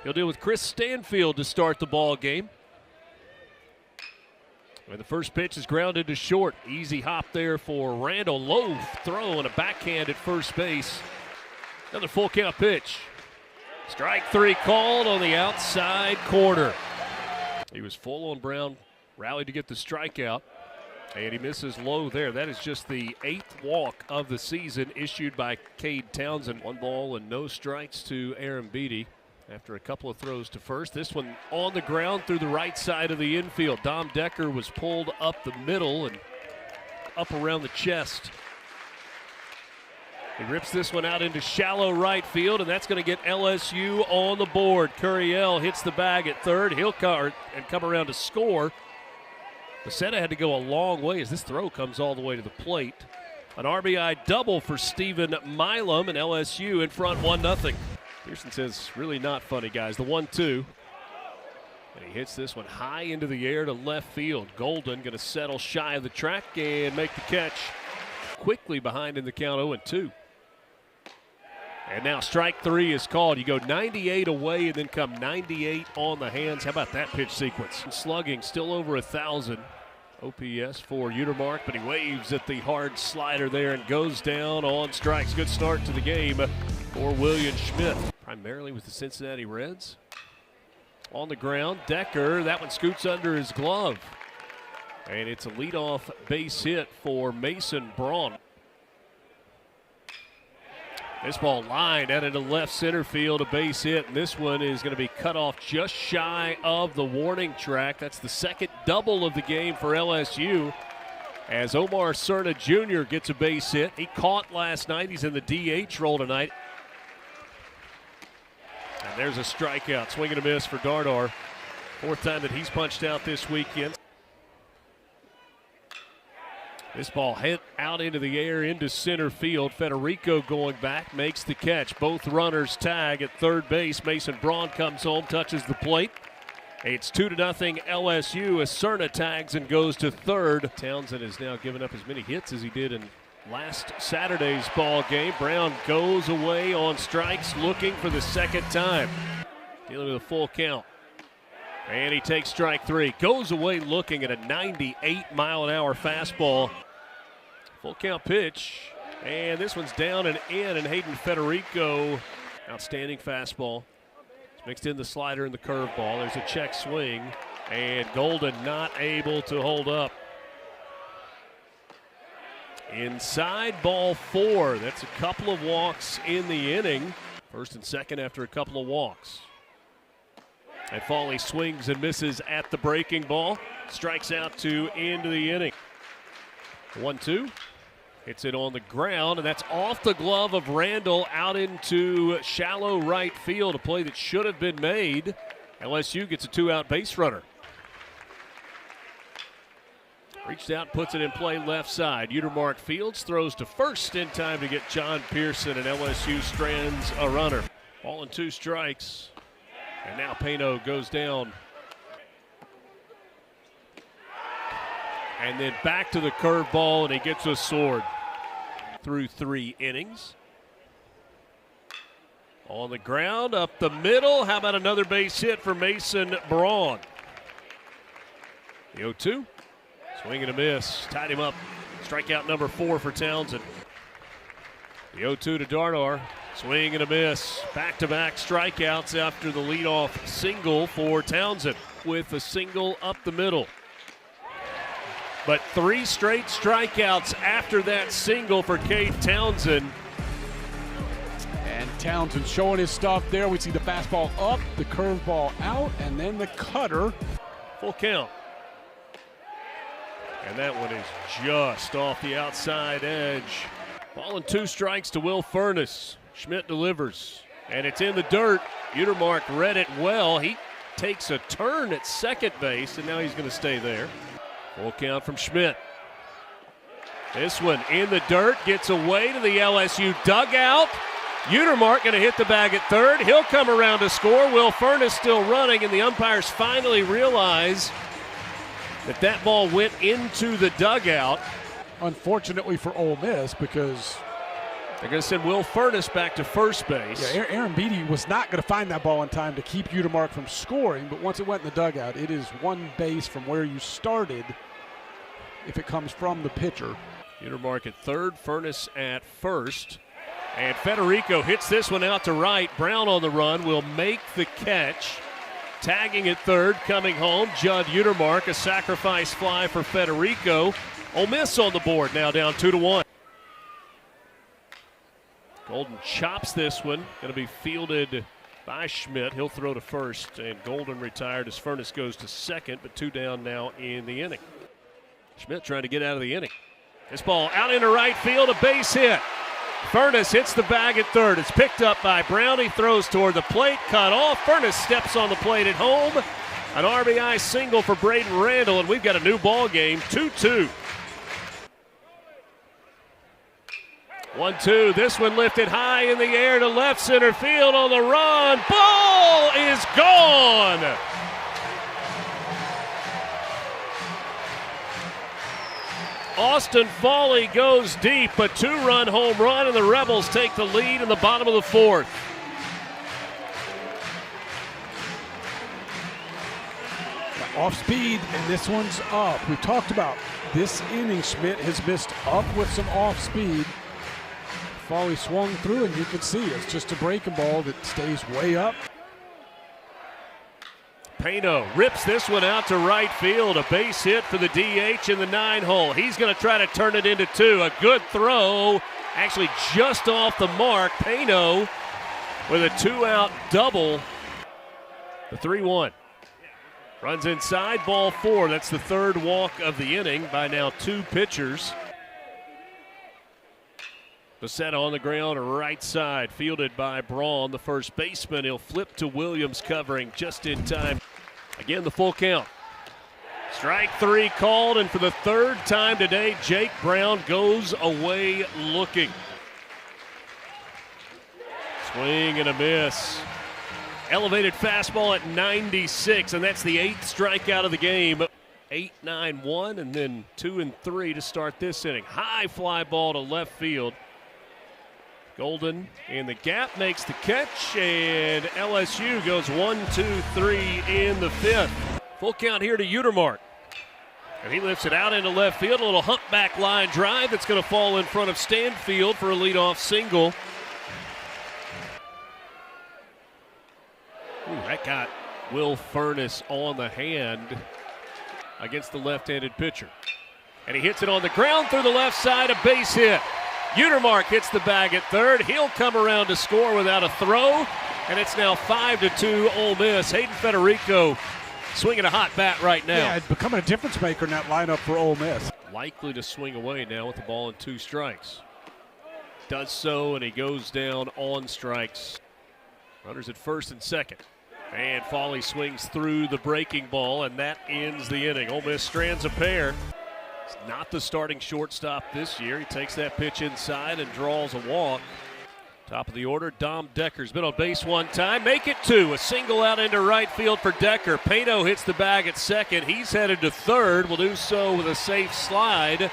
He'll deal with Chris Stanfield to start the ball game. And the first pitch is grounded to short. Easy hop there for Randall. Low throw and a backhand at first base. Another full count pitch. Strike three called on the outside corner. He was full on Brown, rallied to get the strikeout, and he misses low there. That is just the 8th walk of the season issued by Cade Townsend. 1 ball and no strikes to Aaron Beatty after a couple of throws to first. This one on the ground through the right side of the infield. Dom Decker was pulled up the middle and up around the chest. He rips this one out into shallow right field, and that's going to get LSU on the board. Curiel hits the bag at third. He'll come around to score. Becerra had to go a long way as this throw comes all the way to the plate. An RBI double for Stephen Milam, and LSU in front 1-0. Pearson says, really not funny, guys. The 1-2. And he hits this one high into the air to left field. Golden going to settle shy of the track and make the catch quickly behind in the count 0-2. And now strike three is called. You go 98 away and then come 98 on the hands. How about that pitch sequence? Slugging still over 1,000 OPS for Utermark, but he waves at the hard slider there and goes down on strikes. Good start to the game for William Schmidt, primarily with the Cincinnati Reds. On the ground, Decker, that one scoots under his glove. And it's a leadoff base hit for Mason Braun. This ball lined out into left center field, a base hit, and this one is going to be cut off just shy of the warning track. That's the second double of the game for LSU as Omar Cerna Jr. gets a base hit. He caught last night. He's in the DH role tonight. And there's a strikeout, swing and a miss for Dardar. 4th time that he's punched out this weekend. This ball hit out into the air into center field. Federico going back, makes the catch. Both runners tag at third base. Mason Braun comes home, touches the plate. It's 2-0 LSU as Cerna tags and goes to third. Townsend has now given up as many hits as he did in last Saturday's ball game. Brown goes away on strikes, looking for the second time. Dealing with a full count. And he takes strike three. Goes away looking at a 98-mile-an-hour fastball. Full count pitch. And this one's down and in, and Hayden Federico, outstanding fastball. It's mixed in the slider and the curveball. There's a check swing, and Golden not able to hold up. Inside ball 4. That's a couple of walks in the inning. First and second after a couple of walks. And Foley swings and misses at the breaking ball. Strikes out to end the inning. 1-2. Hits it on the ground, and that's off the glove of Randall out into shallow right field. A play that should have been made. LSU gets a 2-out base runner. Reached out, puts it in play left side. Utermark fields, throws to first in time to get John Pearson, and LSU strands a runner. Ball and 2 strikes. And now Pano goes down. And then back to the curveball, and he gets a sword through 3 innings. On the ground, up the middle. How about another base hit for Mason Braun? The 0-2. Swing and a miss. Tied him up. Strikeout number 4 for Townsend. The 0-2 to Dardar. Swing and a miss. Back-to-back strikeouts after the leadoff single for Townsend with a single up the middle. But 3 straight strikeouts after that single for Cade Townsend. And Townsend showing his stuff there. We see the fastball up, the curveball out, and then the cutter. Full count. And that one is just off the outside edge. Ball and 2 strikes to Will Furness. Schmidt delivers, and it's in the dirt. Utermark read it well. He takes a turn at second base, and now he's going to stay there. Full count from Schmidt. This one in the dirt, gets away to the LSU dugout. Utermark going to hit the bag at third. He'll come around to score. Will Furness still running, and the umpires finally realize that that ball went into the dugout. Unfortunately for Ole Miss, because They're going to send Will Furness back to first base. Yeah, Aaron Beatty was not going to find that ball in time to keep Utermark from scoring, but once it went in the dugout, it is one base from where you started if it comes from the pitcher. Utermark at third, Furness at first. And Federico hits this one out to right. Brown on the run will make the catch. Tagging at third, coming home, Judd Utermark. A sacrifice fly for Federico. Ole Miss on the board, now down 2-1. Golden chops this one. Going to be fielded by Schmidt. He'll throw to first, and Golden retired as Furness goes to second, but 2 down now in the inning. Schmidt trying to get out of the inning. This ball out into right field, a base hit. Furness hits the bag at third. It's picked up by Brown. He throws toward the plate, cut off. Furness steps on the plate at home. An RBI single for Braden Randall, and we've got a new ball game, 2-2. 1-2, this one lifted high in the air to left center field on the run. Ball is gone. Austin Foley goes deep, a 2-run home run, and the Rebels take the lead in the bottom of the fourth. Off speed, and this one's up. We talked about this inning, Schmidt has missed up with some off speed. Foley swung through, and you can see it's just a breaking ball that stays way up. Pano rips this one out to right field. A base hit for the DH in the 9-hole. He's going to try to turn it into 2. A good throw, actually just off the mark. Pano with a 2-out double. The 3-1. Runs inside, ball 4. That's the third walk of the inning by now 2 pitchers. Becerra on the ground, right side, fielded by Braun, the first baseman. He'll flip to Williams covering just in time. Again, the full count. Strike 3 called, and for the third time today, Jake Brown goes away looking. Swing and a miss. Elevated fastball at 96, and that's the 8th strikeout of the game. 8-9-1, and then 2 and 3 to start this inning. High fly ball to left field. Golden in the gap makes the catch, and LSU goes 1-2-3 in the 5th. Full count here to Utermark. And he lifts it out into left field. A little humpback line drive that's going to fall in front of Stanfield for a leadoff single. Ooh, that got Will Furness on the hand against the left-handed pitcher. And he hits it on the ground through the left side, a base hit. Utermark hits the bag at third. He'll come around to score without a throw, and it's now 5-2 Ole Miss. Hayden Federico swinging a hot bat right now. Yeah, becoming a difference maker in that lineup for Ole Miss. Likely to swing away now with the ball in 2 strikes. Does so, and he goes down on strikes. Runners at first and second. And Foley swings through the breaking ball, and that ends the inning. Ole Miss strands a pair. He's not the starting shortstop this year. He takes that pitch inside and draws a walk. Top of the order, Dom Decker's been on base 1 time. Make it 2. A single out into right field for Decker. Pano hits the bag at second. He's headed to third. Will do so with a safe slide.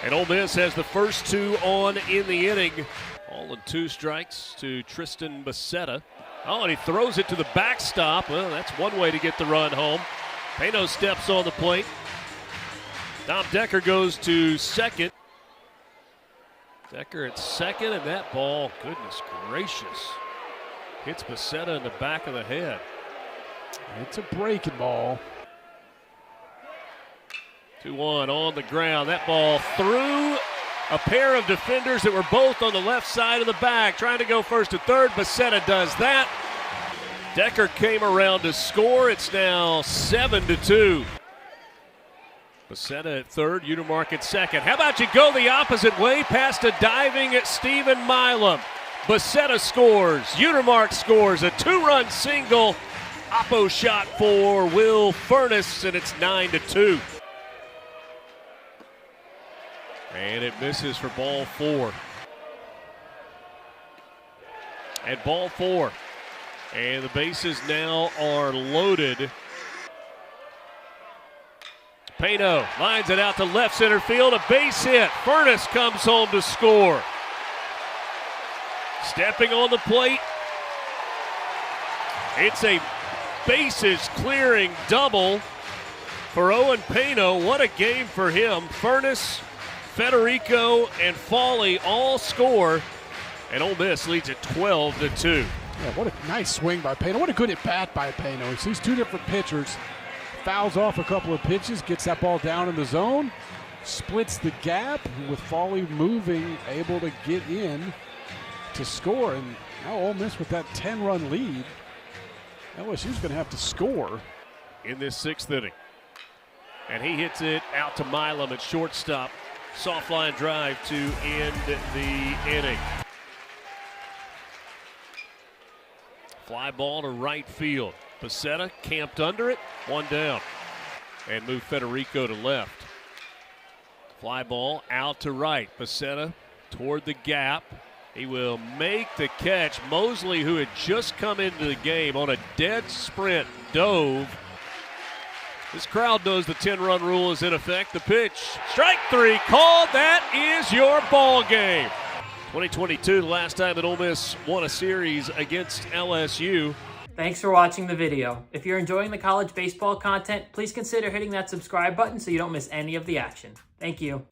And Ole Miss has the first 2 on in the inning. All in 2 strikes to Tristan Becerra. Oh, and he throws it to the backstop. Well, that's one way to get the run home. Pano steps on the plate. Dom Decker goes to second. Decker at second, and that ball, goodness gracious, hits Becerra in the back of the head. It's a breaking ball. 2-1 on the ground. That ball through a pair of defenders that were both on the left side of the bag, trying to go first to third. Becerra does that. Decker came around to score. It's now 7-2. Becerra at third, Utermark at second. How about you go the opposite way past a diving at Stephen Milam? Becerra scores, Utermark scores, a 2-run single. Oppo shot for Will Furness, and it's 9-2. And it misses for ball 4. And ball 4. And the bases now are loaded. Pano lines it out to left center field, a base hit. Furness comes home to score. Stepping on the plate. It's a bases-clearing double for Owen Pano. What a game for him. Furness, Federico, and Foley all score, and Ole Miss leads at 12-2. Yeah, what a nice swing by Pano. What a good at-bat by Pano. He sees two different pitchers, fouls off a couple of pitches, gets that ball down in the zone, splits the gap, with Foley moving, able to get in to score. And now Ole Miss with that 10-run lead. LSU's going to have to score in this sixth inning. And he hits it out to Milam at shortstop. Soft line drive to end the inning. Fly ball to right field. Pacetta camped under it, one down. And move Federico to left. Fly ball out to right. Pacetta toward the gap. He will make the catch. Mosley, who had just come into the game on a dead sprint, dove. This crowd knows the 10-run rule is in effect. The pitch, strike three, called. That is your ball game. 2022, the last time that Ole Miss won a series against LSU. Thanks for watching the video. If you're enjoying the college baseball content, please consider hitting that subscribe button so you don't miss any of the action. Thank you.